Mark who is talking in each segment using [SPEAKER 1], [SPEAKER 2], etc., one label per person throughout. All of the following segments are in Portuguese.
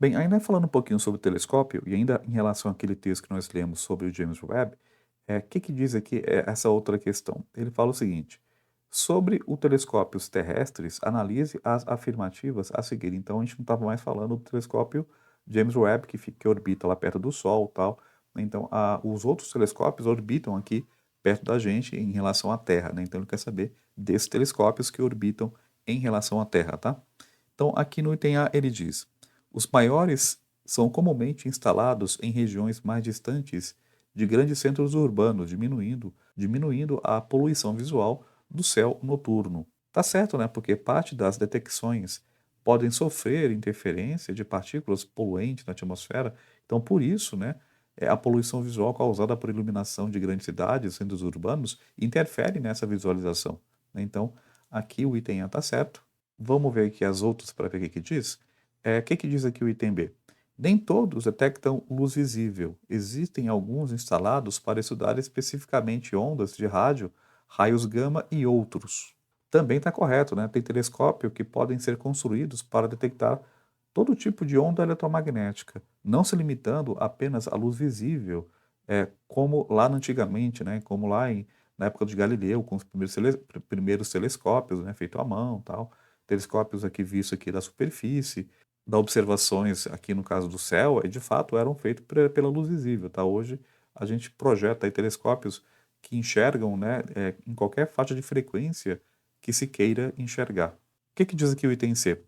[SPEAKER 1] Bem, ainda falando um pouquinho sobre o telescópio, e ainda em relação àquele texto que nós lemos sobre o James Webb, que diz aqui essa outra questão? Ele fala o seguinte: sobre os telescópios terrestres, analise as afirmativas a seguir. Então a gente não estava mais falando do telescópio James Webb, que orbita lá perto do Sol e tal. Então os outros telescópios orbitam aqui perto da gente em relação à Terra, né? Então ele quer saber desses telescópios que orbitam em relação à Terra, tá? Então, aqui no item A ele diz: os maiores são comumente instalados em regiões mais distantes de grandes centros urbanos, diminuindo a poluição visual do céu noturno. Tá certo, né? Porque parte das detecções podem sofrer interferência de partículas poluentes na atmosfera. Então, por isso, né, a poluição visual causada por iluminação de grandes cidades, centros urbanos, interfere nessa visualização, né? Então, aqui o item A está certo. Vamos ver aqui as outras para ver o que diz. Que diz aqui o item B? Nem todos detectam luz visível. Existem alguns instalados para estudar especificamente ondas de rádio, raios gama e outros. Também está correto, né? Tem telescópio que podem ser construídos para detectar todo tipo de onda eletromagnética, não se limitando apenas à luz visível, como lá antigamente, né? Como na época de Galileu, com os primeiros telescópios, né? Feito à mão, tal, telescópios aqui vistos aqui da superfície, da observações aqui no caso do céu, de fato eram feitos pela luz visível, tá? Hoje a gente projeta aí telescópios que enxergam, né, em qualquer faixa de frequência que se queira enxergar. Que diz aqui o item C?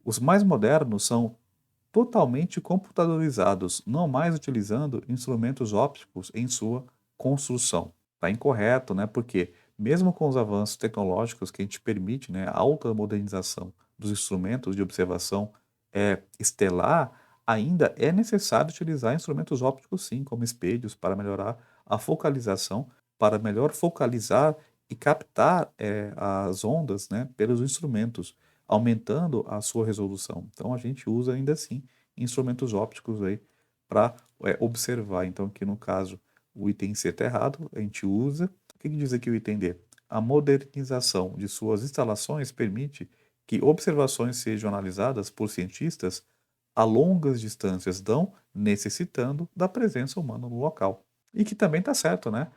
[SPEAKER 1] Os mais modernos são totalmente computadorizados, não mais utilizando instrumentos ópticos em sua construção. Está incorreto, né? Porque mesmo com os avanços tecnológicos que a gente permite, né, a alta modernização dos instrumentos de observação estelar, ainda é necessário utilizar instrumentos ópticos sim, como espelhos, para melhorar a focalização, para melhor focalizar e captar as ondas, né, pelos instrumentos, aumentando a sua resolução. Então a gente usa ainda assim instrumentos ópticos aí para observar. Então aqui no caso o item C está errado, a gente usa. O que diz aqui o item D? A modernização de suas instalações permite que observações sejam analisadas por cientistas a longas distâncias, não necessitando da presença humana no local. E que também está certo, né?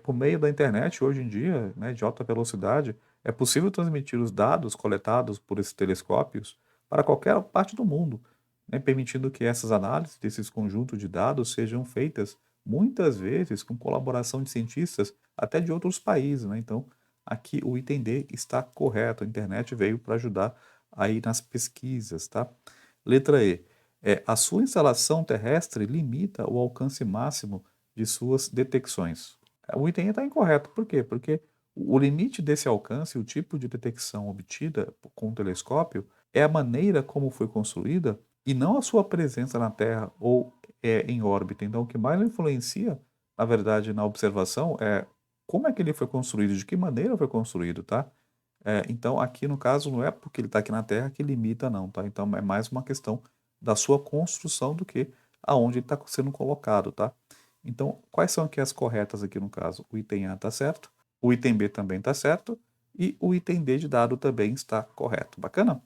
[SPEAKER 1] Por meio da internet, hoje em dia, né, de alta velocidade, é possível transmitir os dados coletados por esses telescópios para qualquer parte do mundo, né, permitindo que essas análises desses conjuntos de dados sejam feitas muitas vezes com colaboração de cientistas até de outros países, né? Então, aqui o item D está correto. A internet veio para ajudar aí nas pesquisas, tá? Letra E. A sua instalação terrestre limita o alcance máximo de suas detecções. O item E está incorreto. Por quê? Porque o limite desse alcance, o tipo de detecção obtida com o telescópio, é a maneira como foi construída e não a sua presença na Terra ou em órbita. Então, o que mais influencia, na verdade, na observação é como é que ele foi construído, de que maneira foi construído, tá? Então, aqui no caso, não é porque ele está aqui na Terra que limita, não, tá? Então, é mais uma questão da sua construção do que aonde ele está sendo colocado, tá? Então, quais são aqui as corretas aqui no caso? O item A está certo, o item B também está certo e o item D de dado também está correto. Bacana?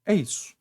[SPEAKER 1] É isso.